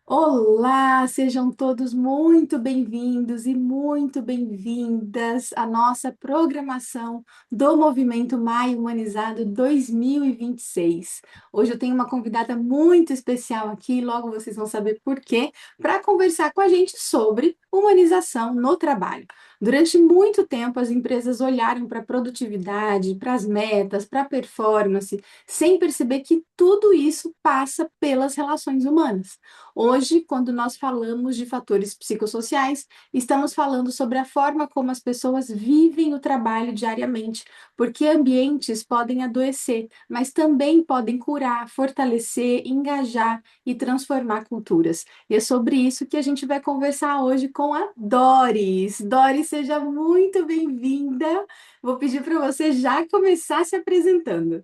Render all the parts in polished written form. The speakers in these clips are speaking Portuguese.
Olá, sejam todos muito bem-vindos e muito bem-vindas à nossa programação do Movimento Maio Humanizado 2026. Hoje eu tenho uma convidada muito especial aqui, logo vocês vão saber por quê, para conversar com a gente sobre humanização no trabalho. Durante muito tempo, as empresas olharam para a produtividade, para as metas, para a performance, sem perceber que tudo isso passa pelas relações humanas. Hoje, quando nós falamos de fatores psicossociais, estamos falando sobre a forma como as pessoas vivem o trabalho diariamente, porque ambientes podem adoecer, mas também podem curar, fortalecer, engajar e transformar culturas. E é sobre isso que a gente vai conversar hoje com a Doris. Doris, seja muito bem-vinda. Vou pedir para você já começar se apresentando.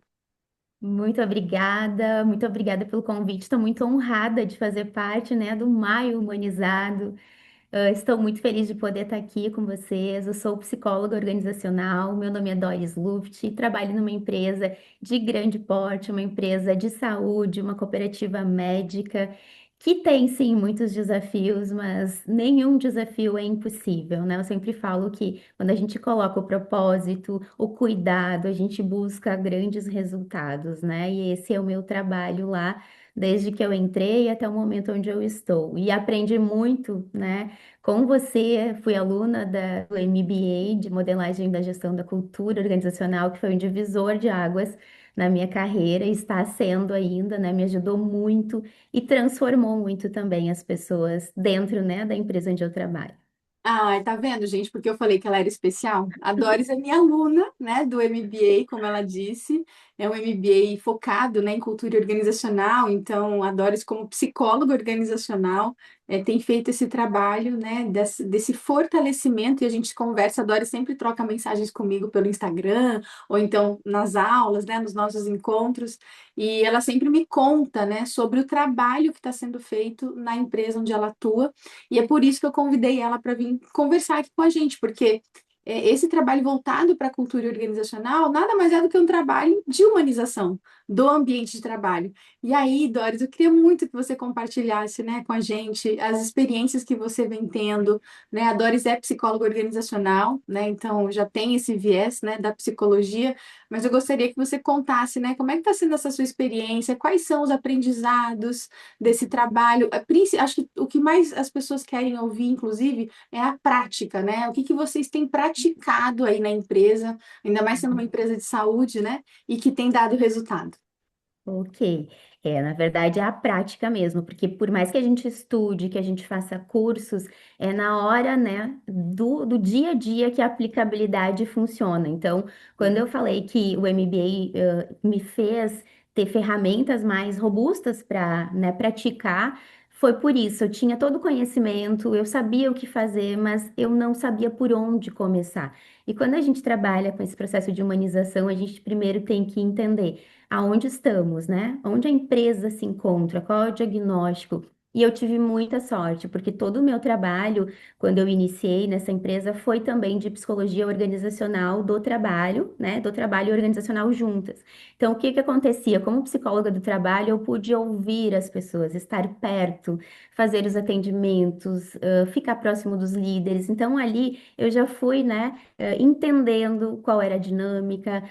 Muito obrigada pelo convite. Estou muito honrada de fazer parte, né, do Maio Humanizado. Estou muito feliz de poder estar aqui com vocês. Eu sou psicóloga organizacional, meu nome é Doris Luft, e trabalho numa empresa de grande porte, uma empresa de saúde, uma cooperativa médica, que tem sim muitos desafios, mas nenhum desafio é impossível, né? Eu sempre falo que quando a gente coloca o propósito, o cuidado, a gente busca grandes resultados, né? E esse é o meu trabalho lá. Desde que eu entrei até o momento onde eu estou. E aprendi muito, né? Com você, fui aluna do MBA de Modelagem da Gestão da Cultura Organizacional, que foi um divisor de águas na minha carreira e está sendo ainda, né? Me ajudou muito e transformou muito também as pessoas dentro, né, da empresa onde eu trabalho. Ai, tá vendo, gente? Porque eu falei que ela era especial. A Doris é minha aluna, né, do MBA, como ela disse. É um MBA focado, né, em cultura organizacional. Então, a Doris, como psicóloga organizacional, tem feito esse trabalho, né, desse fortalecimento. E a gente conversa. A Doris sempre troca mensagens comigo pelo Instagram, ou então nas aulas, né, nos nossos encontros. E ela sempre me conta, né, sobre o trabalho que está sendo feito na empresa onde ela atua. E é por isso que eu convidei ela para vir conversar aqui com a gente, porque esse trabalho voltado para a cultura organizacional nada mais é do que um trabalho de humanização do ambiente de trabalho. E aí, Doris, eu queria muito que você compartilhasse, né, com a gente as experiências que você vem tendo, né? A Doris é psicóloga organizacional, né? Então já tem esse viés, né, da psicologia, mas eu gostaria que você contasse, né, como é que está sendo essa sua experiência, quais são os aprendizados desse trabalho. Acho que o que mais as pessoas querem ouvir, inclusive, é a prática, né? O que que vocês têm praticado aí na empresa, ainda mais sendo uma empresa de saúde, né? E que tem dado resultado. Ok. Na verdade é a prática mesmo, porque por mais que a gente estude, que a gente faça cursos, é na hora, né, do dia a dia que a aplicabilidade funciona. Então, quando eu falei que o MBA, me fez ter ferramentas mais robustas para, né, praticar, foi por isso. Eu tinha todo o conhecimento, eu sabia o que fazer, mas eu não sabia por onde começar. E quando a gente trabalha com esse processo de humanização, a gente primeiro tem que entender aonde estamos, né? Onde a empresa se encontra, qual é o diagnóstico. E eu tive muita sorte, porque todo o meu trabalho, quando eu iniciei nessa empresa, foi também de psicologia organizacional do trabalho, né? Do trabalho organizacional juntas. Então, o que que acontecia? Como psicóloga do trabalho, eu pude ouvir as pessoas, estar perto, fazer os atendimentos, ficar próximo dos líderes. Então, ali eu já fui, né, entendendo qual era a dinâmica,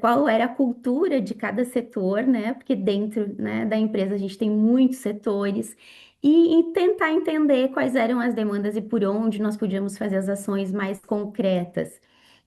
qual era a cultura de cada setor, né? Porque dentro, né, da empresa a gente tem muitos setores. E tentar entender quais eram as demandas e por onde nós podíamos fazer as ações mais concretas.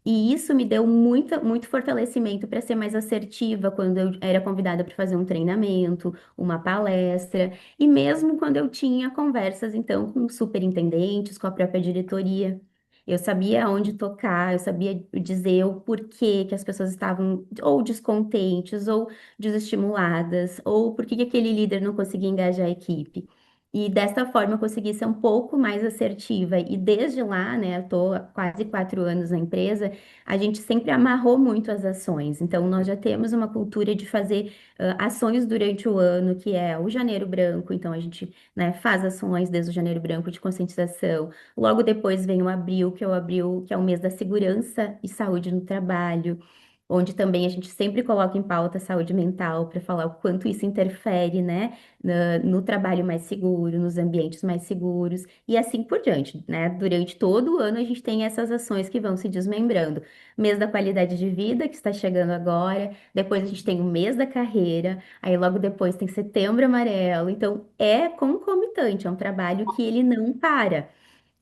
E isso me deu muito fortalecimento para ser mais assertiva quando eu era convidada para fazer um treinamento, uma palestra, e mesmo quando eu tinha conversas, então, com superintendentes, com a própria diretoria. Eu sabia onde tocar, eu sabia dizer o porquê que as pessoas estavam ou descontentes, ou desestimuladas, ou por que que aquele líder não conseguia engajar a equipe. E desta forma eu consegui ser um pouco mais assertiva. E desde lá, né, eu estou há quase 4 anos na empresa, a gente sempre amarrou muito as ações. Então, nós já temos uma cultura de fazer ações durante o ano, que é o Janeiro Branco. Então, a gente, né, faz ações desde o Janeiro Branco de conscientização. Logo depois vem o Abril, que é o Abril, que é o mês da segurança e saúde no trabalho. onde também a gente sempre coloca em pauta a saúde mental para falar o quanto isso interfere, né, no trabalho mais seguro, nos ambientes mais seguros e assim por diante, né? Durante todo o ano a gente tem essas ações que vão se desmembrando. Mês da qualidade de vida, que está chegando agora, depois a gente tem o mês da carreira, aí logo depois tem setembro amarelo, então é concomitante, é um trabalho que ele não para.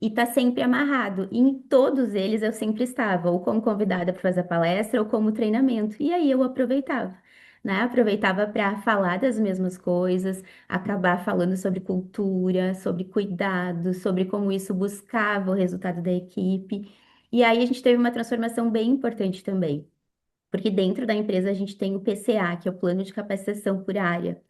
E tá sempre amarrado. E em todos eles eu sempre estava, ou como convidada para fazer a palestra, ou como treinamento. E aí eu aproveitava, né? Aproveitava para falar das mesmas coisas, acabar falando sobre cultura, sobre cuidado, sobre como isso buscava o resultado da equipe. E aí a gente teve uma transformação bem importante também. Porque dentro da empresa a gente tem o PCA, que é o Plano de Capacitação por Área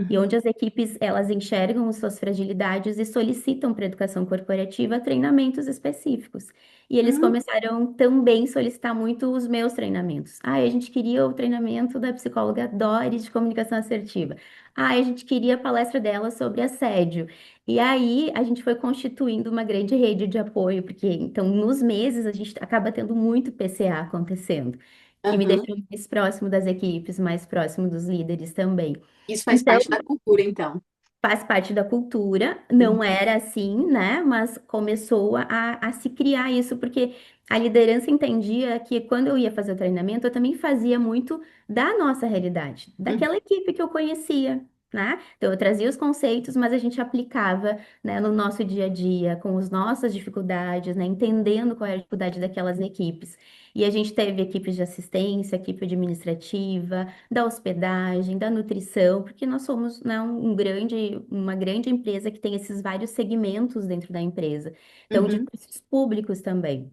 e Uhum. onde as equipes elas enxergam suas fragilidades e solicitam para a educação corporativa treinamentos específicos. E eles Hum, começaram também a solicitar muito os meus treinamentos. Ah, a gente queria o treinamento da psicóloga Doris de comunicação assertiva. Ah, a gente queria a palestra dela sobre assédio. E aí a gente foi constituindo uma grande rede de apoio, porque então nos meses a gente acaba tendo muito PCA acontecendo, que me aham. deixou mais próximo das equipes, mais próximo dos líderes também. Isso faz Então, parte da cultura, então. faz parte da cultura, Uhum. não era assim, né? Mas começou a se criar isso, porque a liderança entendia que quando eu ia fazer o treinamento, eu também fazia muito da nossa realidade, Uhum. daquela equipe que eu conhecia, né? Então, eu trazia os conceitos, mas a gente aplicava, né, no nosso dia a dia, com as nossas dificuldades, né? Entendendo qual era a dificuldade daquelas equipes. E a gente teve equipes de assistência, equipe administrativa, da hospedagem, da nutrição, porque nós somos, né, uma grande empresa que tem esses vários segmentos dentro da empresa. Então, Uhum. diversos públicos também.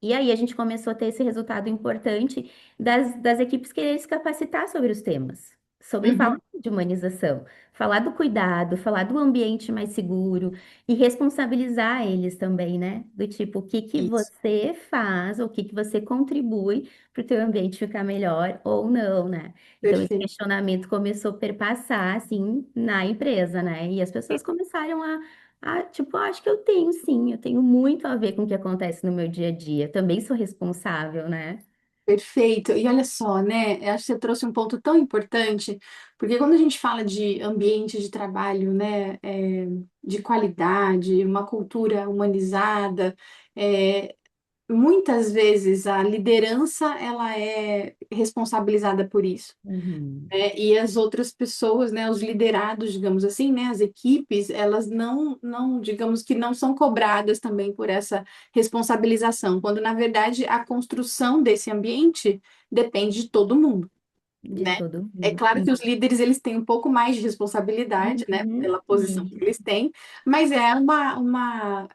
E aí a gente começou a ter esse resultado importante das equipes quererem se capacitar sobre os temas, sobre falar Uhum. de humanização, falar do cuidado, falar do ambiente mais seguro e responsabilizar eles também, né? Do tipo, o que que Isso. você faz, ou o que que você contribui para o teu ambiente ficar melhor ou não, né? Então esse Perfeito. questionamento começou a perpassar, assim, na empresa, né? E as pessoas começaram tipo, acho que eu tenho sim, eu tenho muito a ver com o que acontece no meu dia a dia. Também sou responsável, né? Perfeito. E olha só, né? Eu acho que você trouxe um ponto tão importante, porque quando a gente fala de ambiente de trabalho, né, de qualidade, uma cultura humanizada, é, muitas vezes a liderança ela é responsabilizada por isso. Uhum. E as outras pessoas, né, os liderados, digamos assim, né, as equipes, elas digamos que não são cobradas também por essa responsabilização, quando na verdade a construção desse ambiente depende de todo mundo, De né? todo É mundo. claro que os líderes eles têm um pouco mais de responsabilidade, né, Uhum. pela posição que eles têm, mas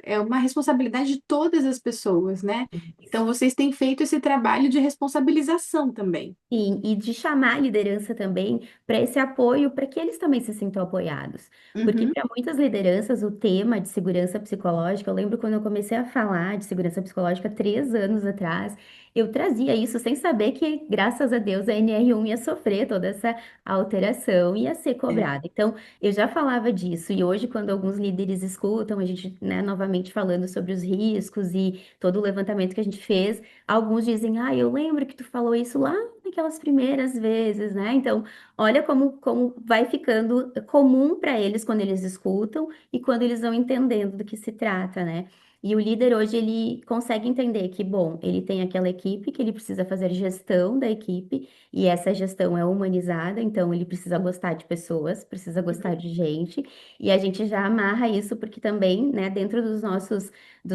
é uma responsabilidade de todas as pessoas, né? Então vocês têm feito esse trabalho de responsabilização também. Sim, e de chamar a liderança também para esse apoio, para que eles também se sintam apoiados. Porque Uhum, para muitas lideranças, o tema de segurança psicológica, eu lembro quando eu comecei a falar de segurança psicológica 3 anos atrás, eu trazia isso sem saber que, graças a Deus, a NR1 ia sofrer toda essa alteração, ia ser é, cobrada. Então, eu já falava disso, e hoje, quando alguns líderes escutam, a gente, né, novamente falando sobre os riscos e todo o levantamento que a gente fez, alguns dizem, ah, eu lembro que tu falou isso lá naquelas primeiras vezes, né? Então, olha como vai ficando comum para eles quando eles escutam e quando eles vão entendendo do que se trata, né? E o líder hoje, ele consegue entender que, bom, ele tem aquela equipe que ele precisa fazer gestão da equipe, e essa gestão é humanizada, então ele precisa gostar de pessoas, precisa gostar de gente, e a gente já amarra isso porque também, né, dentro dos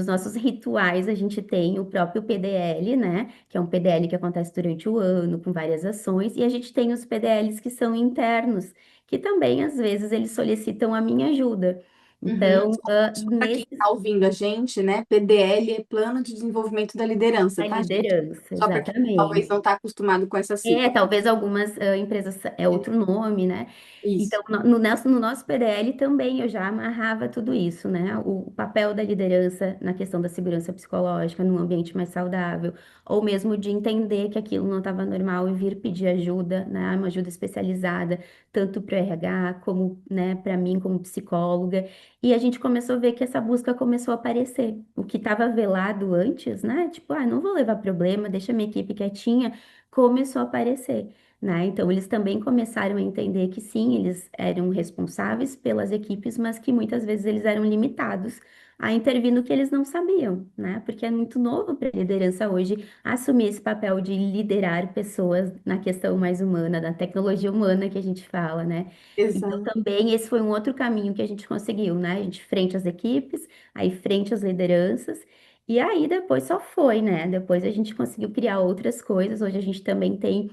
nossos rituais, a gente tem o próprio PDL, né? Que é um PDL que acontece durante o ano, com várias ações, e a gente tem os PDLs que são internos, que também, às vezes, eles solicitam a minha ajuda. uhum. Então, Só para quem nesses, está ouvindo a gente, né? PDL é Plano de Desenvolvimento da Liderança, a tá, gente? liderança, Só para quem talvez exatamente. não está acostumado com essa É, sigla. talvez algumas empresas é outro nome, né? Isso. Então, no nosso PDL também eu já amarrava tudo isso, né? O papel da liderança na questão da segurança psicológica, num ambiente mais saudável, ou mesmo de entender que aquilo não estava normal e vir pedir ajuda, né? Uma ajuda especializada, tanto para o RH como, né, para mim como psicóloga. E a gente começou a ver que essa busca começou a aparecer. O que estava velado antes, né? Tipo, não vou levar problema, deixa minha equipe quietinha, começou a aparecer, né? Então, eles também começaram a entender que sim, eles eram responsáveis pelas equipes, mas que muitas vezes eles eram limitados a intervir no que eles não sabiam, né? Porque é muito novo para a liderança hoje assumir esse papel de liderar pessoas na questão mais humana, da tecnologia humana que a gente fala, né? Então, Exato. também esse foi um outro caminho que a gente conseguiu, né? A gente frente às equipes, aí frente às lideranças, e aí depois só foi, né? Depois a gente conseguiu criar outras coisas. Hoje a gente também tem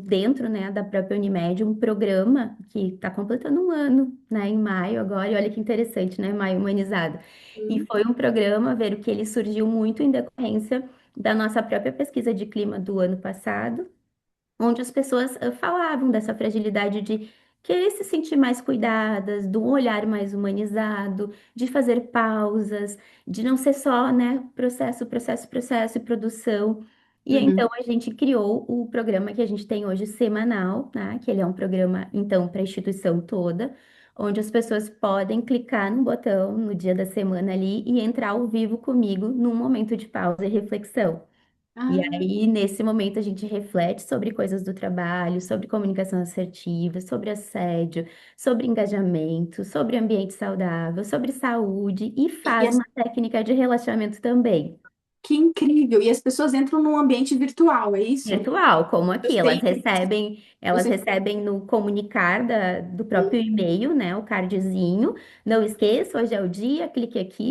dentro, né, da própria Unimed, um programa que está completando um ano, né, em maio agora, e olha que interessante, né? Maio humanizado. E foi um programa, ver o que ele surgiu muito em decorrência da nossa própria pesquisa de clima do ano passado, onde as pessoas falavam dessa fragilidade de querer se sentir mais cuidadas, de um olhar mais humanizado, de fazer pausas, de não ser só, né, processo, processo, processo e produção. E Uhum. então a gente criou o programa que a gente tem hoje semanal, né, que ele é um programa então para a instituição toda, onde as pessoas podem clicar no botão no dia da semana ali e entrar ao vivo comigo num momento de pausa e reflexão. E Ah, aí, nesse momento, a gente reflete sobre coisas do trabalho, sobre comunicação assertiva, sobre assédio, sobre engajamento, sobre ambiente saudável, sobre saúde e e faz uma técnica de relaxamento também. que incrível! E as pessoas entram num ambiente virtual, é isso? Virtual, como aqui, Você, elas você recebem no comunicar do próprio e-mail, né, o cardzinho. Não esqueça, hoje é o dia, clique aqui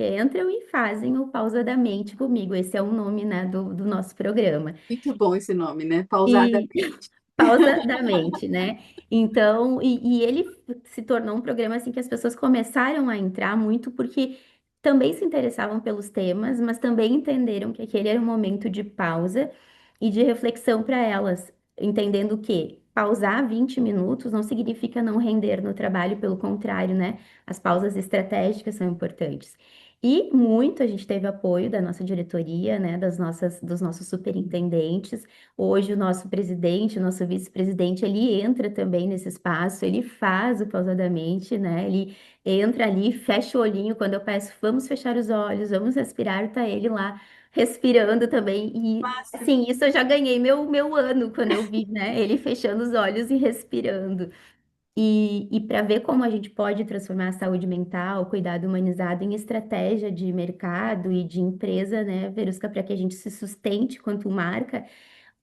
e entram e fazem o pausadamente comigo. Esse é o nome, né, do nosso programa. muito bom esse nome, né? E Pausadamente. pausadamente, né? Então, e ele se tornou um programa assim que as pessoas começaram a entrar muito porque também se interessavam pelos temas, mas também entenderam que aquele era um momento de pausa e de reflexão para elas, entendendo que pausar 20 minutos não significa não render no trabalho, pelo contrário, né? As pausas estratégicas são importantes. E muito a gente teve apoio da nossa diretoria, né, dos nossos superintendentes. Hoje o nosso presidente, o nosso vice-presidente, ele entra também nesse espaço, ele faz o pausadamente, né? Ele entra ali, fecha o olhinho quando eu peço, vamos fechar os olhos, vamos respirar, tá ele lá respirando também. E Massa. assim, isso eu já ganhei meu ano quando eu vi, né? Ele fechando os olhos e respirando. E para ver como a gente pode transformar a saúde mental, o cuidado humanizado em estratégia de mercado e de empresa, né, Verusca, para que a gente se sustente quanto marca.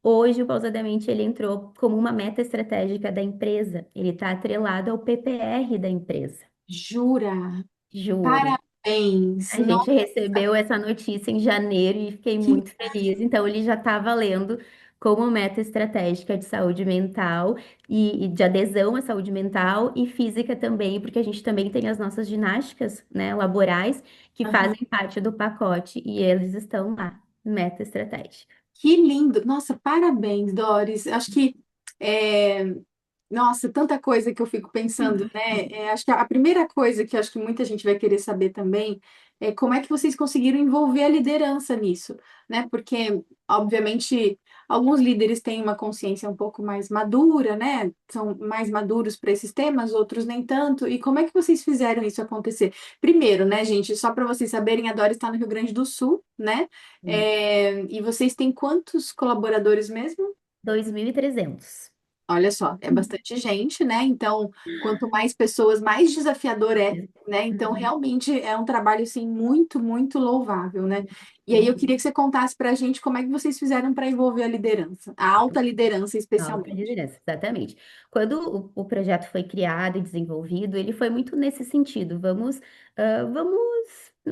Hoje, o Pausadamente, ele entrou como uma meta estratégica da empresa. Ele está atrelado ao PPR da empresa. Jura? Juro. Parabéns! A gente Nossa, recebeu essa notícia em janeiro e fiquei que muito feliz. Então, ele já está valendo como meta estratégica de saúde mental e de adesão à saúde mental e física também, porque a gente também tem as nossas ginásticas, né, laborais, que aham. fazem parte do pacote e eles estão lá, meta estratégica. Que lindo! Nossa, parabéns, Doris. Acho que é, nossa, tanta coisa que eu fico pensando, né? Acho que a primeira coisa que acho que muita gente vai querer saber também é como é que vocês conseguiram envolver a liderança nisso, né? Porque, obviamente, alguns líderes têm uma consciência um pouco mais madura, né? São mais maduros para esses temas, outros nem tanto. E como é que vocês fizeram isso acontecer? Primeiro, né, gente, só para vocês saberem, a Dora está no Rio Grande do Sul, né? E vocês têm quantos colaboradores mesmo? 2.300. Olha só, é bastante gente, né? Então, quanto mais pessoas, mais desafiador é, né? Então, Uhum. realmente é um trabalho, assim, muito, muito louvável, né? E aí eu Uhum. queria que você contasse para a gente como é que vocês fizeram para envolver a liderança, a alta liderança Alta especialmente. liderança, exatamente. Quando o projeto foi criado e desenvolvido, ele foi muito nesse sentido. Vamos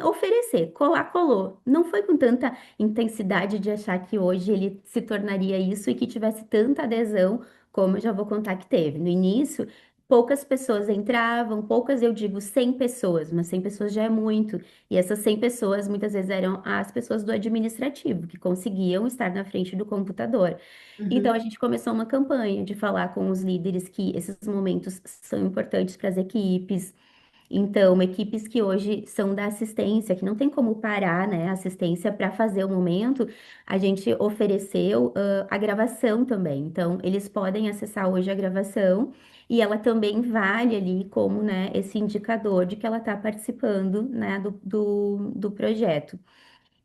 oferecer, colar, colou. Não foi com tanta intensidade de achar que hoje ele se tornaria isso e que tivesse tanta adesão, como eu já vou contar que teve. No início, poucas pessoas entravam, poucas, eu digo 100 pessoas, mas 100 pessoas já é muito. E essas 100 pessoas muitas vezes eram as pessoas do administrativo, que conseguiam estar na frente do computador. Então, Uhum, a gente começou uma campanha de falar com os líderes que esses momentos são importantes para as equipes. Então, equipes que hoje são da assistência, que não tem como parar, né, a assistência para fazer o momento, a gente ofereceu a gravação também. Então, eles podem acessar hoje a gravação e ela também vale ali como, né, esse indicador de que ela está participando, né, do projeto.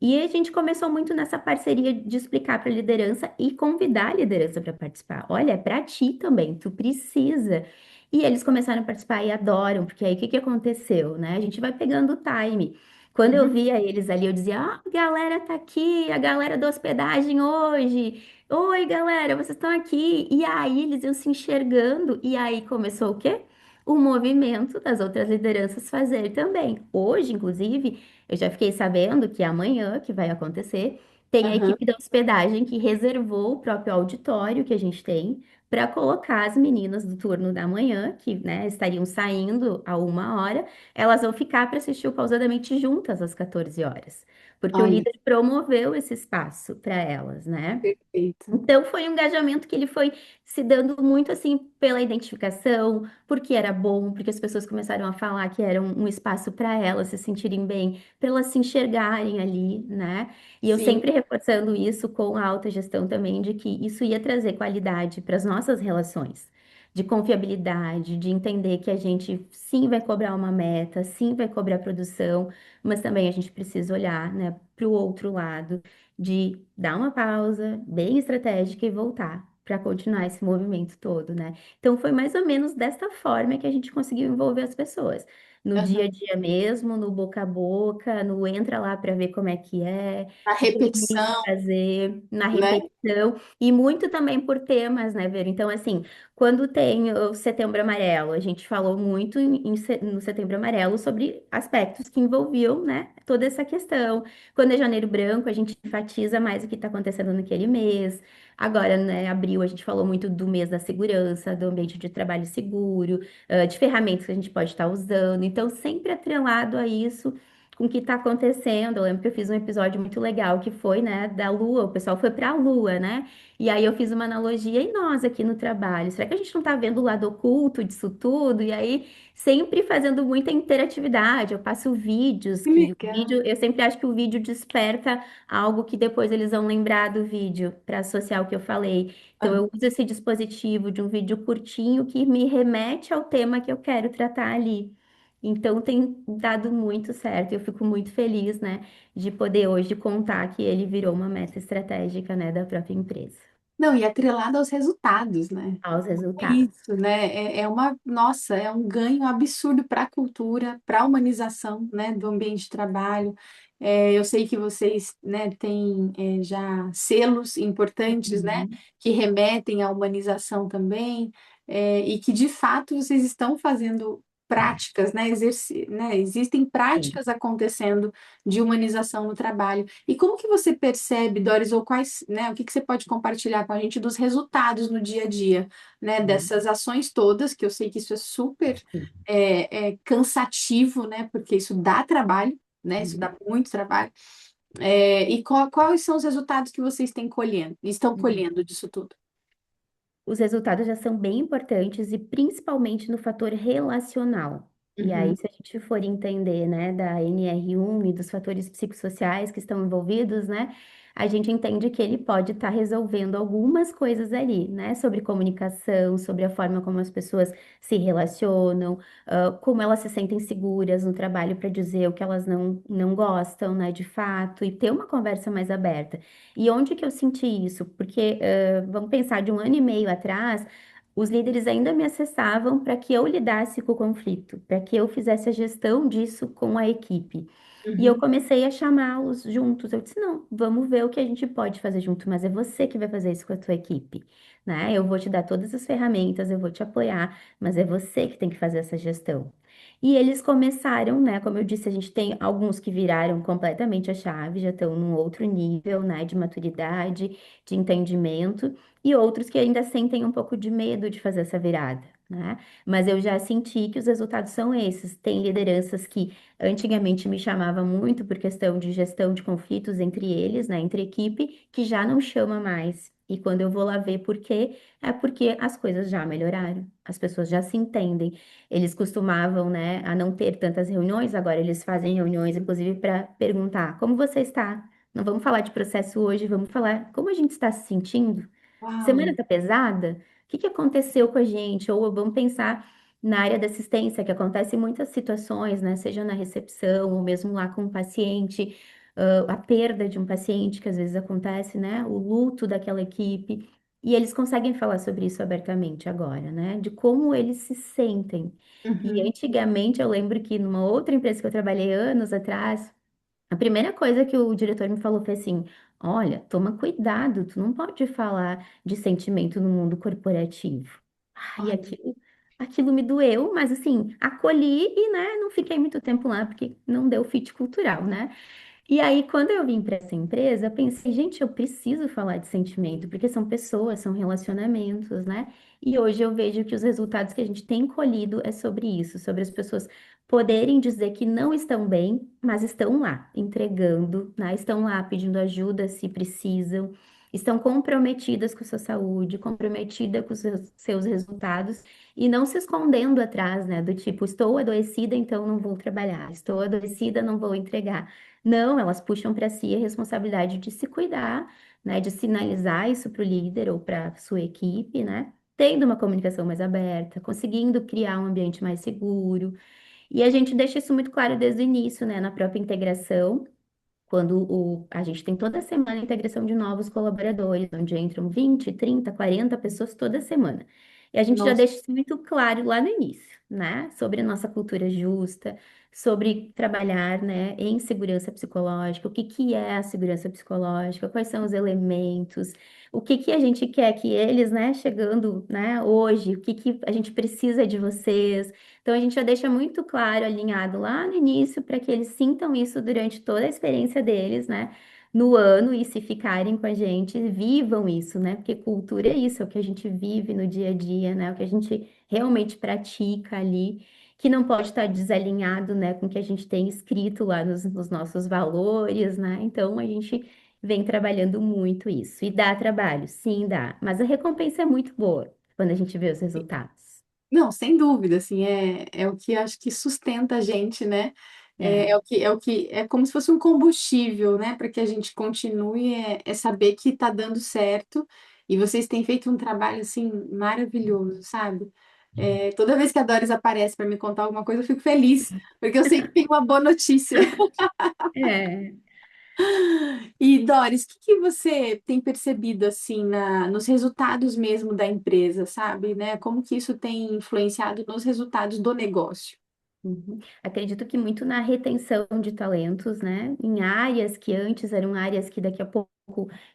E a gente começou muito nessa parceria de explicar para a liderança e convidar a liderança para participar. Olha, é para ti também, tu precisa. E eles começaram a participar e adoram, porque aí o que que aconteceu, né? A gente vai pegando o time. Quando eu Uhum. via eles ali, eu dizia: Ah, a galera tá aqui, a galera da hospedagem hoje. Oi, galera, vocês estão aqui. E aí eles iam se enxergando, e aí começou o quê? O movimento das outras lideranças fazer também. Hoje, inclusive. Eu já fiquei sabendo que amanhã, que vai acontecer, tem a Aham. equipe da hospedagem que reservou o próprio auditório que a gente tem para colocar as meninas do turno da manhã, que, né, estariam saindo a 1 hora, elas vão ficar para assistir o Pausadamente juntas às 14 horas, porque o Olha, líder promoveu esse espaço para elas, né? perfeito. Então, foi um engajamento que ele foi se dando muito assim pela identificação, porque era bom, porque as pessoas começaram a falar que era um espaço para elas se sentirem bem, para elas se enxergarem ali, né? E eu Sim. sempre reforçando isso com a alta gestão também, de que isso ia trazer qualidade para as nossas relações, de confiabilidade, de entender que a gente sim vai cobrar uma meta, sim vai cobrar produção, mas também a gente precisa olhar, né, para o outro lado de dar uma pausa bem estratégica e voltar para continuar esse movimento todo, né? Então foi mais ou menos desta forma que a gente conseguiu envolver as pessoas. No dia a Aham. dia mesmo, no boca a boca, no entra lá para ver como é que é, A permite repetição, fazer, na né? repetição, e muito também por temas, né, Vera? Então, assim, quando tem o Setembro Amarelo, a gente falou muito no Setembro Amarelo sobre aspectos que envolviam, né, toda essa questão. Quando é Janeiro Branco, a gente enfatiza mais o que está acontecendo naquele mês. Agora, né, abril, a gente falou muito do mês da segurança, do ambiente de trabalho seguro, de ferramentas que a gente pode estar usando. Então, sempre atrelado a isso, com o que está acontecendo. Eu lembro que eu fiz um episódio muito legal que foi, né, da Lua. O pessoal foi para a Lua, né? E aí eu fiz uma analogia, e nós aqui no trabalho? Será que a gente não está vendo o lado oculto disso tudo? E aí sempre fazendo muita interatividade. Eu passo vídeos Que que o legal. vídeo, eu sempre acho que o vídeo desperta algo que depois eles vão lembrar do vídeo para associar o que eu falei. Então Ah, eu uso esse dispositivo de um vídeo curtinho que me remete ao tema que eu quero tratar ali. Então tem dado muito certo. Eu fico muito feliz, né, de poder hoje contar que ele virou uma meta estratégica, né, da própria empresa, não, e atrelado aos resultados, né? aos resultados. Isso, né? É uma, nossa, é um ganho absurdo para a cultura, para a humanização, né, do ambiente de trabalho. Eu sei que vocês, né, têm já selos importantes, né, Uhum. que remetem à humanização também, e que de fato vocês estão fazendo práticas, né, né, existem Sim. práticas acontecendo de humanização no trabalho. E como que você percebe, Doris, ou quais, né, o que que você pode compartilhar com a gente dos resultados no dia a dia? Né, Uhum. dessas ações todas, que eu sei que isso é super Sim. cansativo, né, porque isso dá trabalho, né, isso Uhum. dá muito trabalho. E quais são os resultados que vocês têm colhendo, estão Uhum. colhendo disso tudo? Os resultados já são bem importantes e principalmente no fator relacional. E aí, Uhum. se a gente for entender, né, da NR1 e dos fatores psicossociais que estão envolvidos, né, a gente entende que ele pode estar resolvendo algumas coisas ali, né, sobre comunicação, sobre a forma como as pessoas se relacionam, como elas se sentem seguras no trabalho para dizer o que elas não gostam, né, de fato, e ter uma conversa mais aberta. E onde que eu senti isso? Porque vamos pensar, de 1 ano e meio atrás, os líderes ainda me acessavam para que eu lidasse com o conflito, para que eu fizesse a gestão disso com a equipe. E eu Uhum. comecei a chamá-los juntos. Eu disse: não, vamos ver o que a gente pode fazer junto, mas é você que vai fazer isso com a tua equipe, né? Eu vou te dar todas as ferramentas, eu vou te apoiar, mas é você que tem que fazer essa gestão. E eles começaram, né? Como eu disse, a gente tem alguns que viraram completamente a chave, já estão num outro nível, né, de maturidade, de entendimento, e outros que ainda sentem um pouco de medo de fazer essa virada, né? Mas eu já senti que os resultados são esses. Tem lideranças que antigamente me chamavam muito por questão de gestão de conflitos entre eles, né, entre equipe, que já não chama mais. E quando eu vou lá ver por quê, é porque as coisas já melhoraram, as pessoas já se entendem. Eles costumavam, né, a não ter tantas reuniões, agora eles fazem reuniões, inclusive, para perguntar como você está. Não vamos falar de processo hoje, vamos falar como a gente está se sentindo. Uau! Semana tá pesada? o que aconteceu com a gente? Ou vamos pensar na área da assistência, que acontece em muitas situações, né? Seja na recepção, ou mesmo lá com o paciente, a perda de um paciente, que às vezes acontece, né? O luto daquela equipe. E eles conseguem falar sobre isso abertamente agora, né? De como eles se sentem. E Uhum. antigamente, eu lembro que numa outra empresa que eu trabalhei anos atrás, a primeira coisa que o diretor me falou foi assim: olha, toma cuidado, tu não pode falar de sentimento no mundo corporativo. E Olha. aquilo me doeu, mas assim, acolhi e, né, não fiquei muito tempo lá, porque não deu fit cultural, né? E aí, quando eu vim para essa empresa, eu pensei, gente, eu preciso falar de sentimento, porque são pessoas, são relacionamentos, né? E hoje eu vejo que os resultados que a gente tem colhido é sobre isso, sobre as pessoas poderem dizer que não estão bem, mas estão lá, entregando, né? Estão lá pedindo ajuda se precisam, estão comprometidas com a sua saúde, comprometidas com os seus resultados e não se escondendo atrás, né? Do tipo, estou adoecida, então não vou trabalhar, estou adoecida, não vou entregar. Não, elas puxam para si a responsabilidade de se cuidar, né, de sinalizar isso para o líder ou para sua equipe, né, tendo uma comunicação mais aberta, conseguindo criar um ambiente mais seguro. E a gente deixa isso muito claro desde o início, né, na própria integração. Quando a gente tem toda semana a integração de novos colaboradores, onde entram 20, 30, 40 pessoas toda semana. E a gente já Nossa. deixa isso muito claro lá no início, né? Sobre a nossa cultura justa, sobre trabalhar, né, em segurança psicológica, o que que é a segurança psicológica, quais são os elementos, o que que a gente quer que eles, né, chegando, né, hoje, o que que a gente precisa de vocês. Então, a gente já deixa muito claro, alinhado lá no início, para que eles sintam isso durante toda a experiência deles, né? No ano, e se ficarem com a gente, vivam isso, né? Porque cultura é isso, é o que a gente vive no dia a dia, né? O que a gente realmente pratica ali, que não pode estar desalinhado, né, com o que a gente tem escrito lá nos nossos valores, né? Então, a gente vem trabalhando muito isso. E dá trabalho? Sim, dá. Mas a recompensa é muito boa quando a gente vê os resultados. Não, sem dúvida, assim, é o que acho que sustenta a gente, né? É. É como se fosse um combustível, né? Para que a gente continue, é saber que está dando certo e vocês têm feito um trabalho, assim, maravilhoso, sabe? Toda vez que a Doris aparece para me contar alguma coisa, eu fico feliz, porque eu sei que tem uma boa notícia. É. E Doris, o que que você tem percebido assim nos resultados mesmo da empresa, sabe, né? Como que isso tem influenciado nos resultados do negócio? Uhum. Acredito que muito na retenção de talentos, né? Em áreas que antes eram áreas que daqui a pouco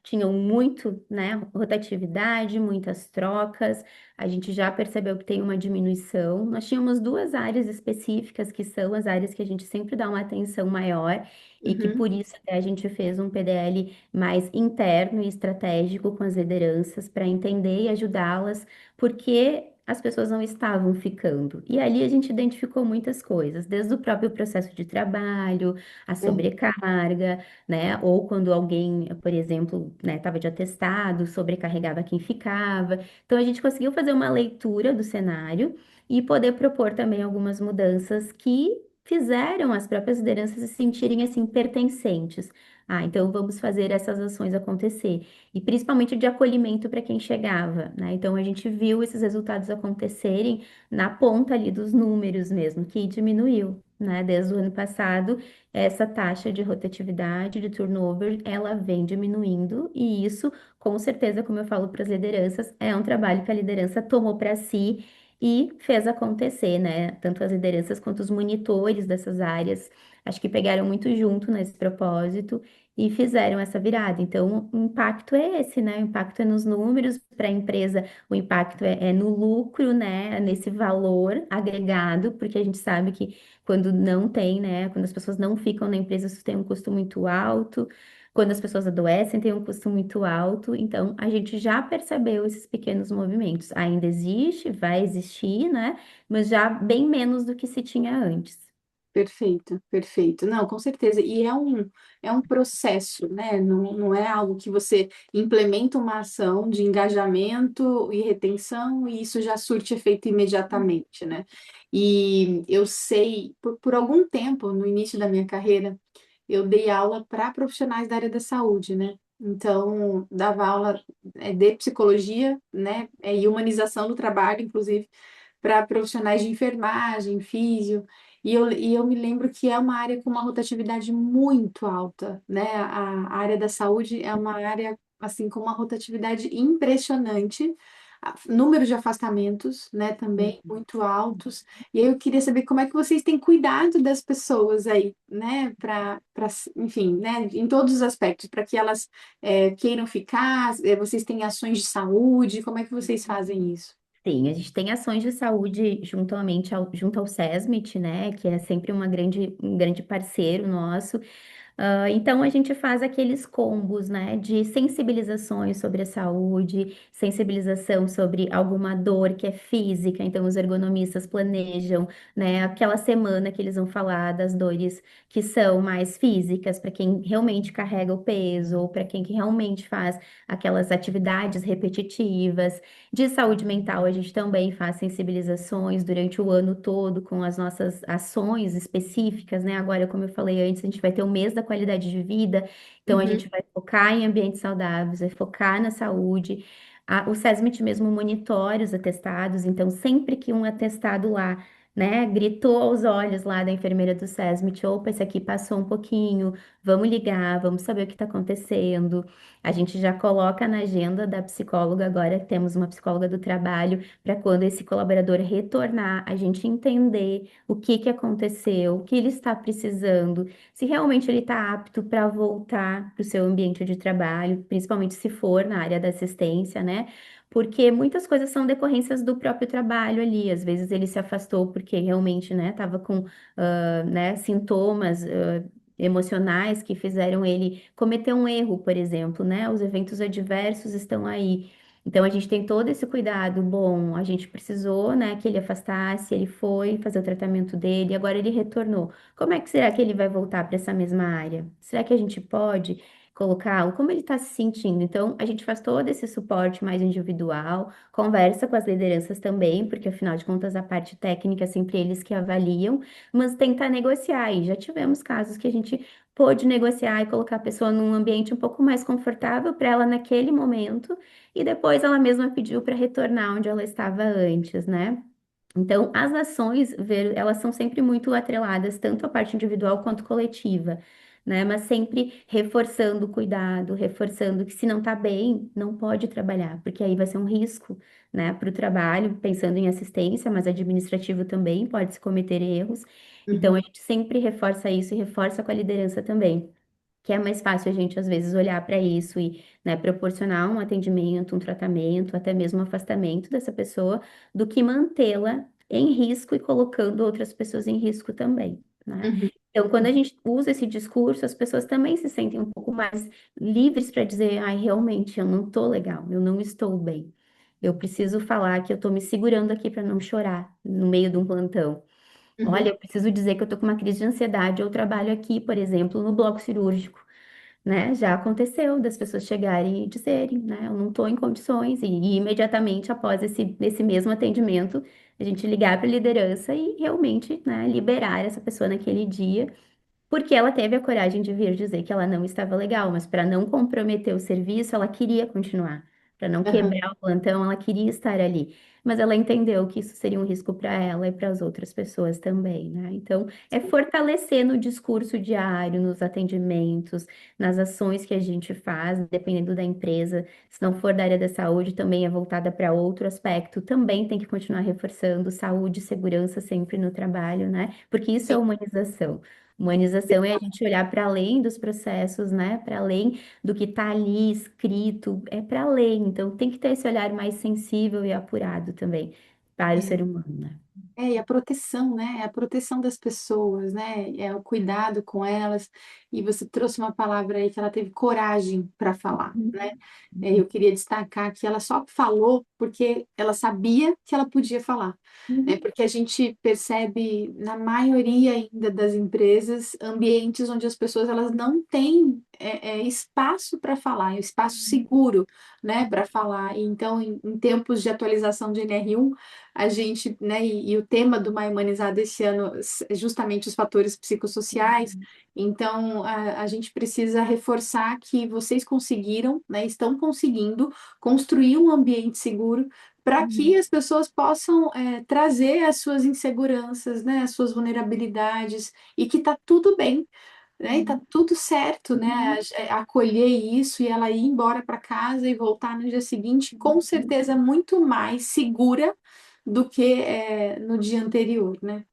tinham muito, né, rotatividade, muitas trocas. A gente já percebeu que tem uma diminuição. Nós tínhamos duas áreas específicas que são as áreas que a gente sempre dá uma atenção maior e que Uhum, por isso até a gente fez um PDL mais interno e estratégico com as lideranças para entender e ajudá-las, porque as pessoas não estavam ficando. E ali a gente identificou muitas coisas, desde o próprio processo de trabalho, a uhum, sobrecarga, né? Ou quando alguém, por exemplo, né, estava de atestado, sobrecarregava quem ficava. Então a gente conseguiu fazer uma leitura do cenário e poder propor também algumas mudanças que fizeram as próprias lideranças se sentirem assim pertencentes. Ah, então vamos fazer essas ações acontecer e principalmente de acolhimento para quem chegava, né? Então a gente viu esses resultados acontecerem na ponta ali dos números mesmo, que diminuiu, né? Desde o ano passado, essa taxa de rotatividade, de turnover, ela vem diminuindo e isso, com certeza, como eu falo para as lideranças, é um trabalho que a liderança tomou para si e fez acontecer, né? Tanto as lideranças quanto os monitores dessas áreas, acho que pegaram muito junto nesse propósito e fizeram essa virada. Então, o impacto é esse, né? O impacto é nos números para a empresa, o impacto é no lucro, né? Nesse valor agregado, porque a gente sabe que quando não tem, né? Quando as pessoas não ficam na empresa, isso tem um custo muito alto. Quando as pessoas adoecem, tem um custo muito alto. Então, a gente já percebeu esses pequenos movimentos. Ainda existe, vai existir, né? Mas já bem menos do que se tinha antes. perfeito, perfeito. Não, com certeza. E é um processo, né? Não é algo que você implementa uma ação de engajamento e retenção e isso já surte efeito imediatamente, né? E eu sei, por algum tempo, no início da minha carreira, eu dei aula para profissionais da área da saúde, né? Então, dava aula de psicologia, né, e humanização do trabalho, inclusive, para profissionais de enfermagem, físio, e eu me lembro que é uma área com uma rotatividade muito alta, né? A área da saúde é uma área, assim, com uma rotatividade impressionante, número de afastamentos, né, também muito altos, e aí eu queria saber como é que vocês têm cuidado das pessoas aí, né, para, enfim, né, em todos os aspectos, para que elas queiram ficar, vocês têm ações de saúde, como é que vocês fazem isso? Sim, a gente tem ações de saúde junto ao SESMIT, né, que é sempre um grande parceiro nosso. Então, a gente faz aqueles combos, né, de sensibilizações sobre a saúde, sensibilização sobre alguma dor que é física. Então, os ergonomistas planejam, né, aquela semana que eles vão falar das dores que são mais físicas, para quem realmente carrega o peso, ou para quem que realmente faz aquelas atividades repetitivas. De saúde mental, a gente também faz sensibilizações durante o ano todo com as nossas ações específicas, né? Agora, como eu falei antes, a gente vai ter o mês da qualidade de vida, então a Uhum, gente vai focar em ambientes saudáveis, vai focar na saúde. O SESMIT mesmo monitora os atestados, então sempre que um atestado lá, né, gritou aos olhos lá da enfermeira do SESMIT, opa, esse aqui passou um pouquinho, vamos ligar, vamos saber o que está acontecendo. A gente já coloca na agenda da psicóloga, agora temos uma psicóloga do trabalho, para quando esse colaborador retornar, a gente entender o que que aconteceu, o que ele está precisando, se realmente ele está apto para voltar para o seu ambiente de trabalho, principalmente se for na área da assistência, né? Porque muitas coisas são decorrências do próprio trabalho ali. Às vezes ele se afastou porque realmente, né, estava com, né, sintomas, emocionais que fizeram ele cometer um erro, por exemplo, né? Os eventos adversos estão aí. Então a gente tem todo esse cuidado. Bom, a gente precisou, né, que ele afastasse, ele foi fazer o tratamento dele, agora ele retornou. Como é que será que ele vai voltar para essa mesma área? Será que a gente pode colocá-lo? Como ele está se sentindo? Então a gente faz todo esse suporte mais individual, conversa com as lideranças também, porque afinal de contas a parte técnica é sempre eles que avaliam, mas tentar negociar. E já tivemos casos que a gente pôde negociar e colocar a pessoa num ambiente um pouco mais confortável para ela naquele momento, e depois ela mesma pediu para retornar onde ela estava antes, né? Então, as ações, elas são sempre muito atreladas, tanto à parte individual quanto coletiva, né? Mas sempre reforçando o cuidado, reforçando que se não tá bem, não pode trabalhar, porque aí vai ser um risco, né, para o trabalho, pensando em assistência, mas administrativo também, pode-se cometer erros. Então, a uhum, gente sempre reforça isso e reforça com a liderança também, que é mais fácil a gente, às vezes, olhar para isso e, né, proporcionar um atendimento, um tratamento, até mesmo um afastamento dessa pessoa, do que mantê-la em risco e colocando outras pessoas em risco também, né? uhum, Então, quando a gente usa esse discurso, as pessoas também se sentem um pouco mais livres para dizer, ai, realmente, eu não estou legal, eu não estou bem. Eu preciso falar que eu estou me segurando aqui para não chorar no meio de um plantão. uhum, Olha, eu preciso dizer que eu tô com uma crise de ansiedade. Eu trabalho aqui, por exemplo, no bloco cirúrgico, né? Já aconteceu das pessoas chegarem e dizerem, né? Eu não tô em condições. E imediatamente após esse mesmo atendimento, a gente ligar para a liderança e realmente, né, liberar essa pessoa naquele dia porque ela teve a coragem de vir dizer que ela não estava legal, mas para não comprometer o serviço, ela queria continuar. Para não aham. quebrar o plantão, ela queria estar ali. Mas ela entendeu que isso seria um risco para ela e para as outras pessoas também, né? Então, é fortalecer no discurso diário, nos atendimentos, nas ações que a gente faz, dependendo da empresa. Se não for da área da saúde, também é voltada para outro aspecto. Também tem que continuar reforçando saúde e segurança sempre no trabalho, né? Porque isso é Sim. humanização. Humanização é a gente olhar para além dos processos, né? Para além do que está ali escrito, é para além. Então, tem que ter esse olhar mais sensível e apurado também para o ser humano, né? E a proteção, né? É a proteção das pessoas, né? É o cuidado com elas. E você trouxe uma palavra aí que ela teve coragem para falar, né? Eu queria destacar que ela só falou porque ela sabia que ela podia falar, né? Uhum. Porque a gente percebe na maioria ainda das empresas ambientes onde as pessoas elas não têm espaço para falar, espaço seguro, né? Para falar. E então, em tempos de atualização de NR1 a gente, né, e o tema do Mai Humanizada esse ano é justamente os fatores psicossociais. Então, a gente precisa reforçar que vocês conseguiram, né, estão conseguindo construir um ambiente seguro para que Uhum. as pessoas possam trazer as suas inseguranças, né, as suas vulnerabilidades e que tá tudo bem, né, e tá tudo certo, né, acolher isso e ela ir embora para casa e voltar no dia seguinte, com certeza muito mais segura do que no dia anterior, né?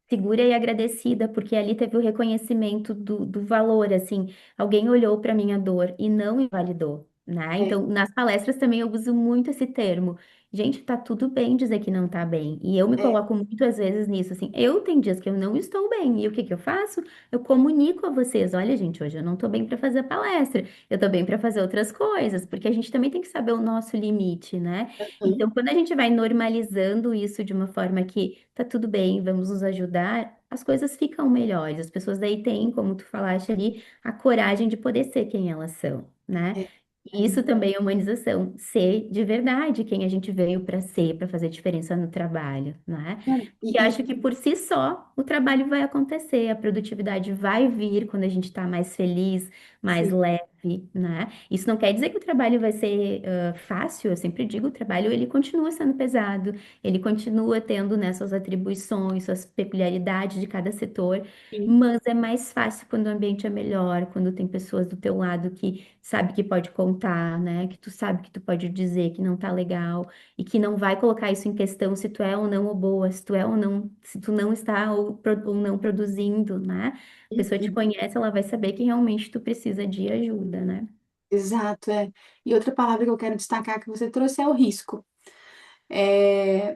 Segura e agradecida, porque ali teve o reconhecimento do valor, assim, alguém olhou para minha dor e não invalidou, né? É, Então, nas palestras também eu uso muito esse termo. Gente, tá tudo bem dizer que não tá bem. E eu me é, coloco muitas vezes nisso, assim, eu tenho dias que eu não estou bem. E o que que eu faço? Eu comunico a vocês, olha, gente, hoje eu não tô bem para fazer palestra, eu tô bem para fazer outras coisas, porque a gente também tem que saber o nosso limite, né? hum, Então, quando a gente vai normalizando isso de uma forma que tá tudo bem, vamos nos ajudar, as coisas ficam melhores. As pessoas daí têm, como tu falaste ali, a coragem de poder ser quem elas são, né? é, E isso também é humanização, ser de verdade quem a gente veio para ser, para fazer diferença no trabalho, né? Não, Porque acho que por si só o trabalho vai acontecer, a produtividade vai vir quando a gente está mais feliz, mais sim, leve, né? Isso não quer dizer que o trabalho vai ser fácil, eu sempre digo, o trabalho ele continua sendo pesado, ele continua tendo, né, suas atribuições, suas peculiaridades de cada setor, sim, mas é mais fácil quando o ambiente é melhor, quando tem pessoas do teu lado que sabe que pode contar, né? Que tu sabe que tu pode dizer que não tá legal e que não vai colocar isso em questão se tu é ou não ou boa, se tu é ou não, se tu não está ou não produzindo, né? A pessoa te uhum, conhece, ela vai saber que realmente tu precisa de ajuda, né? exato, é. E outra palavra que eu quero destacar que você trouxe é o risco.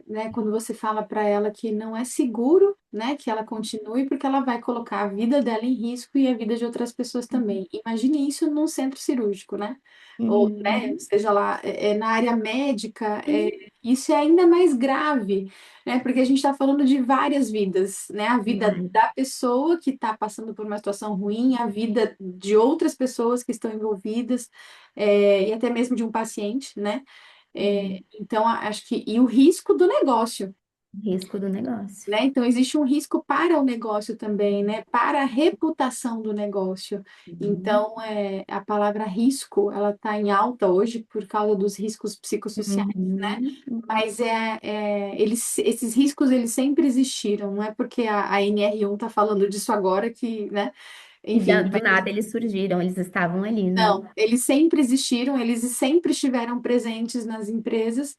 Né, quando você fala para ela que não é seguro, né, que ela continue, porque ela vai colocar a vida dela em risco e a vida de outras pessoas também. Imagine isso num centro cirúrgico, né? Ou, né, Uhum. seja lá, na área médica, Sim. isso é ainda mais grave, né? Porque a gente está falando de várias vidas, né? A vida Vai. da pessoa que está passando por uma situação ruim, a vida de outras pessoas que estão envolvidas, e até mesmo de um paciente, né? Uhum. Então, acho que. E o risco do negócio, Risco do negócio. né? Então, existe um risco para o negócio também, né? Para a reputação do negócio. Uhum. Então, a palavra risco, ela está em alta hoje por causa dos riscos psicossociais, né? Uhum. Mas esses riscos, eles sempre existiram, não é porque a NR1 está falando disso agora que, né? E Enfim, do nada eles surgiram, eles estavam ali, né? não, eles sempre existiram, eles sempre estiveram presentes nas empresas.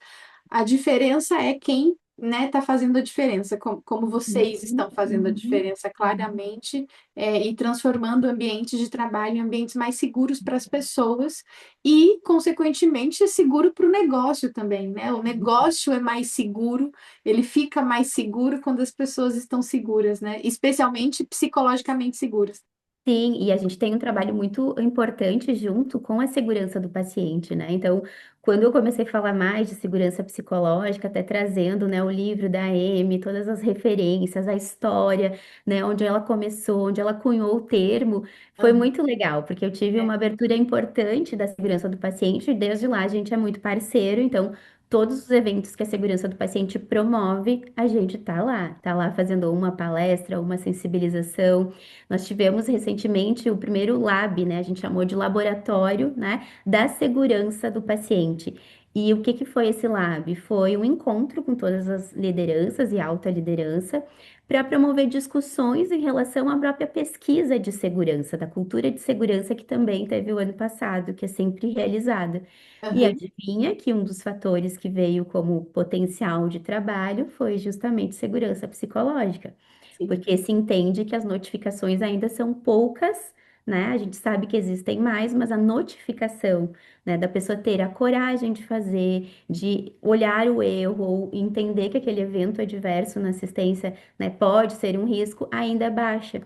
A diferença é quem, né, está fazendo a diferença, como vocês estão Uhum. fazendo a Uhum. diferença claramente, e transformando ambientes de trabalho em ambientes mais seguros para as pessoas e, consequentemente, é seguro para o negócio também, né? O negócio é mais seguro, ele fica mais seguro quando as pessoas estão seguras, né? Especialmente psicologicamente seguras. Sim, e a gente tem um trabalho muito importante junto com a segurança do paciente, né? Então, quando eu comecei a falar mais de segurança psicológica, até trazendo, né, o livro da Amy, todas as referências, a história, né, onde ela começou, onde ela cunhou o termo, foi Aham, muito legal, porque eu tive é, uma abertura importante da segurança do paciente, e desde lá a gente é muito parceiro, então todos os eventos que a segurança do paciente promove, a gente tá lá fazendo uma palestra, uma sensibilização. Nós tivemos recentemente o primeiro lab, né? A gente chamou de laboratório, né? Da segurança do paciente. E o que que foi esse lab? Foi um encontro com todas as lideranças e alta liderança para promover discussões em relação à própria pesquisa de segurança, da cultura de segurança que também teve o ano passado, que é sempre realizada. E aham, adivinha que um dos fatores que veio como potencial de trabalho foi justamente segurança psicológica, sim. porque se entende que as notificações ainda são poucas, né? A gente sabe que existem mais, mas a notificação, né, da pessoa ter a coragem de fazer, de olhar o erro ou entender que aquele evento adverso na assistência, né, pode ser um risco, ainda é baixa.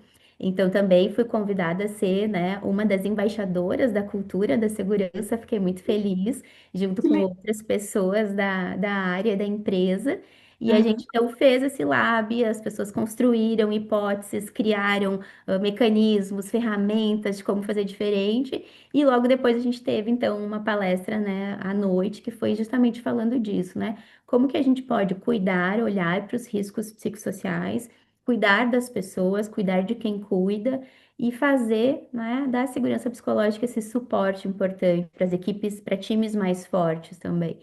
Então, também fui convidada a ser, né, uma das embaixadoras da cultura da segurança. Fiquei muito feliz, junto Que com legal. outras pessoas da área da empresa. E a gente então fez esse lab, as pessoas construíram hipóteses, criaram mecanismos, ferramentas de como fazer diferente. E logo depois a gente teve então uma palestra, né, à noite, que foi justamente falando disso, né? Como que a gente pode cuidar, olhar para os riscos psicossociais, cuidar das pessoas, cuidar de quem cuida e fazer, né, da segurança psicológica esse suporte importante para as equipes, para times mais fortes também.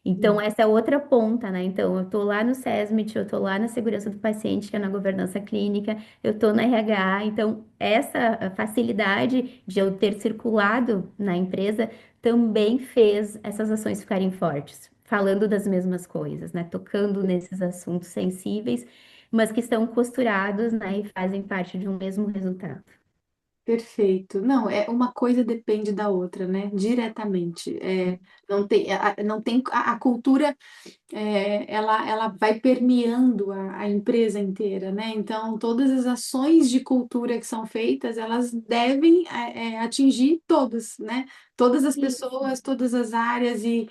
Então, essa é outra ponta, né? Então, eu estou lá no SESMIT, eu estou lá na segurança do paciente, que é na governança clínica, eu estou na RH. Então, essa facilidade de eu ter circulado na empresa também fez essas ações ficarem fortes, falando das mesmas coisas, né? Tocando nesses assuntos sensíveis, mas que estão costurados, né? E fazem parte de um mesmo resultado. Perfeito. Não, é uma coisa depende da outra, né? Diretamente. Não tem, não tem a cultura, ela vai permeando a empresa inteira, né? Então, todas as ações de cultura que são feitas, elas devem atingir todos, né? Todas as Isso. pessoas, todas as áreas e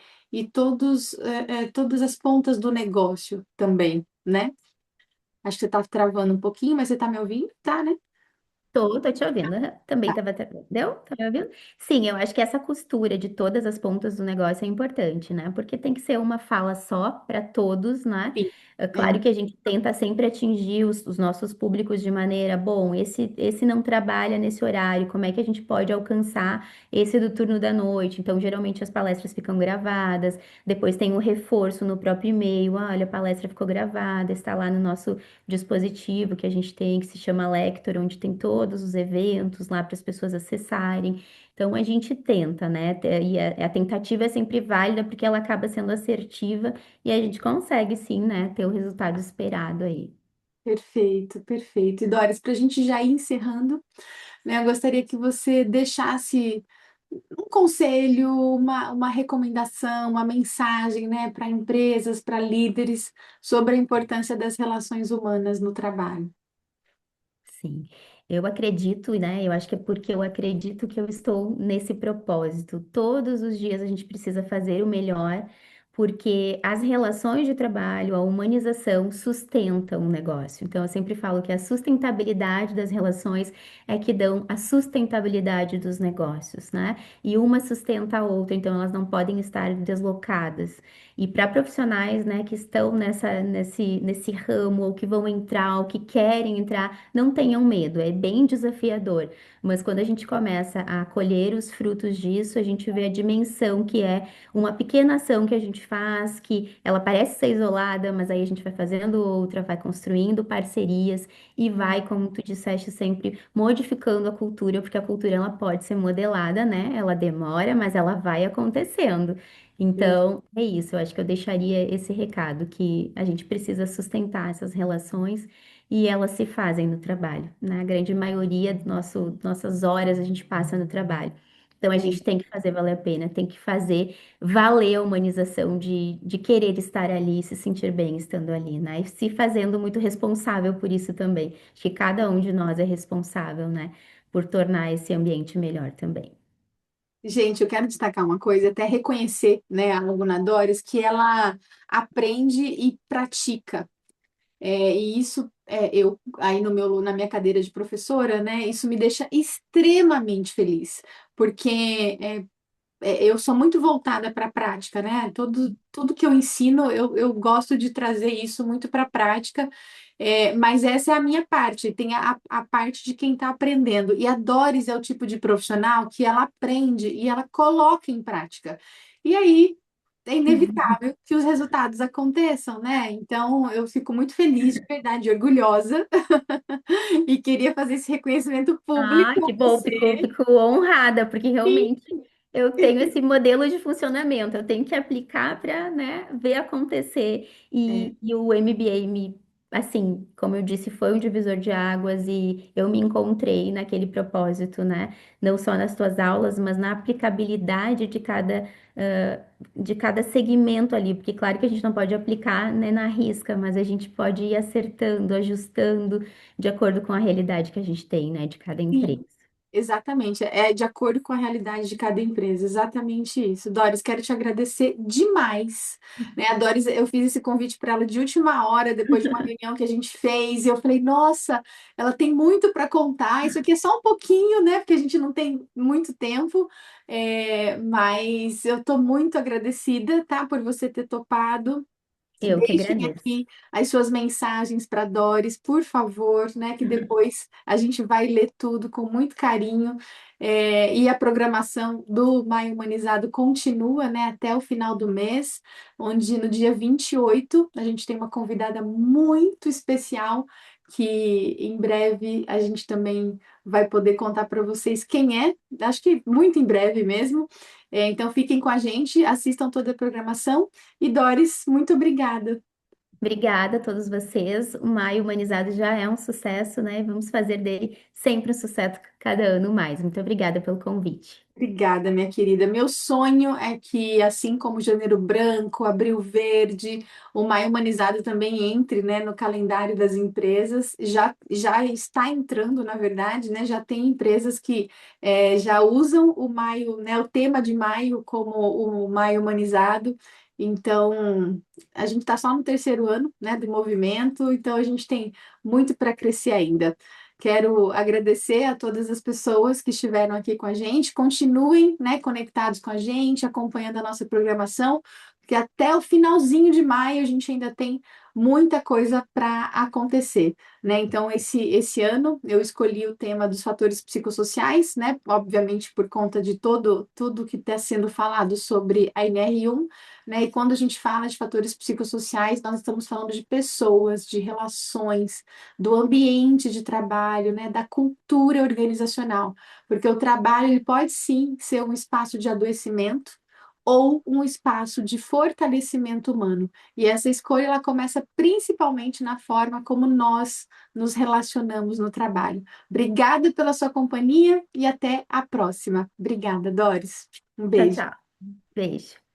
todas as pontas do negócio também, né? Acho que você está travando um pouquinho, mas você está me ouvindo? Tá, né? Tô te ouvindo. Aham. Também Tá. estava. Deu? Tá me ouvindo? Sim, eu acho que essa costura de todas as pontas do negócio é importante, né? Porque tem que ser uma fala só para todos, né? Sim. É claro que a gente tenta sempre atingir os nossos públicos de maneira, bom, esse não trabalha nesse horário, como é que a gente pode alcançar esse do turno da noite? Então, geralmente as palestras ficam gravadas, depois tem o reforço no próprio e-mail, olha, a palestra ficou gravada, está lá no nosso dispositivo que a gente tem, que se chama Lector, onde tem todos os eventos lá para as pessoas acessarem. Então a gente tenta, né? E a tentativa é sempre válida porque ela acaba sendo assertiva e a gente consegue sim, né, ter o resultado esperado aí. Perfeito, perfeito. E Doris, para a gente já ir encerrando, né, eu gostaria que você deixasse um conselho, uma recomendação, uma mensagem, né, para empresas, para líderes, sobre a importância das relações humanas no trabalho. Sim, eu acredito, né? Eu acho que é porque eu acredito que eu estou nesse propósito. Todos os dias a gente precisa fazer o melhor, porque as relações de trabalho, a humanização sustentam o negócio. Então, eu sempre falo que a sustentabilidade das relações é que dão a sustentabilidade dos negócios, né? E uma sustenta a outra, então elas não podem estar deslocadas. E para profissionais, né, que estão nesse ramo, ou que vão entrar, ou que querem entrar, não tenham medo, é bem desafiador. Mas quando a gente começa a colher os frutos disso, a gente vê a dimensão que é uma pequena ação que a gente faz, que ela parece ser isolada, mas aí a gente vai fazendo outra, vai construindo parcerias e vai, como tu disseste, sempre modificando a cultura, porque a cultura ela pode ser modelada, né? Ela demora, mas ela vai acontecendo. Então, é isso. Eu acho que eu deixaria esse recado, que a gente precisa sustentar essas relações e elas se fazem no trabalho. Na grande maioria nossas horas a gente passa no trabalho. Então, a gente tem que fazer valer a pena, tem que fazer valer a humanização de querer estar ali e se sentir bem estando ali, né? E se fazendo muito responsável por isso também. Acho que cada um de nós é responsável, né? Por tornar esse ambiente melhor também. Gente, eu quero destacar uma coisa, até reconhecer, né, a aluna Doris, que ela aprende e pratica. E isso, eu aí no meu, na minha cadeira de professora, né, isso me deixa extremamente feliz, porque eu sou muito voltada para a prática, né? Tudo que eu ensino, eu gosto de trazer isso muito para a prática, mas essa é a minha parte, tem a parte de quem está aprendendo. E a Doris é o tipo de profissional que ela aprende e ela coloca em prática. E aí é inevitável que os resultados aconteçam, né? Então eu fico muito feliz, de verdade, orgulhosa, e queria fazer esse reconhecimento Ah, público que a bom, fico, você. fico honrada, porque realmente eu tenho esse modelo de funcionamento, eu tenho que aplicar para, né, ver acontecer. É, E o MBA assim, como eu disse, foi um divisor de águas e eu me encontrei naquele propósito, né? Não só nas tuas aulas, mas na aplicabilidade de cada segmento ali, porque claro que a gente não pode aplicar, né, na risca, mas a gente pode ir acertando, ajustando de acordo com a realidade que a gente tem, né, de cada sim. empresa. Exatamente, é de acordo com a realidade de cada empresa, exatamente isso. Doris, quero te agradecer demais, né? A Doris, eu fiz esse convite para ela de última hora, depois de uma reunião que a gente fez, e eu falei, nossa, ela tem muito para contar. Isso aqui é só um pouquinho, né? Porque a gente não tem muito tempo, mas eu estou muito agradecida, tá, por você ter topado. Eu que Deixem agradeço. aqui as suas mensagens para Doris, por favor, né? Que depois a gente vai ler tudo com muito carinho. E a programação do Maio Humanizado continua, né, até o final do mês, onde no dia 28 a gente tem uma convidada muito especial, que em breve a gente também vai poder contar para vocês quem é, acho que muito em breve mesmo. Então fiquem com a gente, assistam toda a programação. E Doris, muito obrigada. Obrigada a todos vocês. O Maio Humanizado já é um sucesso, né? Vamos fazer dele sempre um sucesso cada ano mais. Muito obrigada pelo convite. Obrigada, minha querida. Meu sonho é que, assim como Janeiro Branco, Abril Verde, o Maio Humanizado também entre, né, no calendário das empresas. Já está entrando, na verdade, né? Já tem empresas que já usam o maio, né, o tema de maio como o Maio Humanizado. Então, a gente está só no terceiro ano, né, do movimento, então a gente tem muito para crescer ainda. Quero agradecer a todas as pessoas que estiveram aqui com a gente. Continuem, né, conectados com a gente, acompanhando a nossa programação, porque até o finalzinho de maio a gente ainda tem muita coisa para acontecer, né? Então, esse ano eu escolhi o tema dos fatores psicossociais, né? Obviamente por conta de tudo que está sendo falado sobre a NR1, né? E quando a gente fala de fatores psicossociais, nós estamos falando de pessoas, de relações, do ambiente de trabalho, né, da cultura organizacional, porque o trabalho ele pode sim ser um espaço de adoecimento ou um espaço de fortalecimento humano. E essa escolha ela começa principalmente na forma como nós nos relacionamos no trabalho. Obrigada pela sua companhia e até a próxima. Obrigada, Doris. Um Tchau, beijo. tchau. Beijo.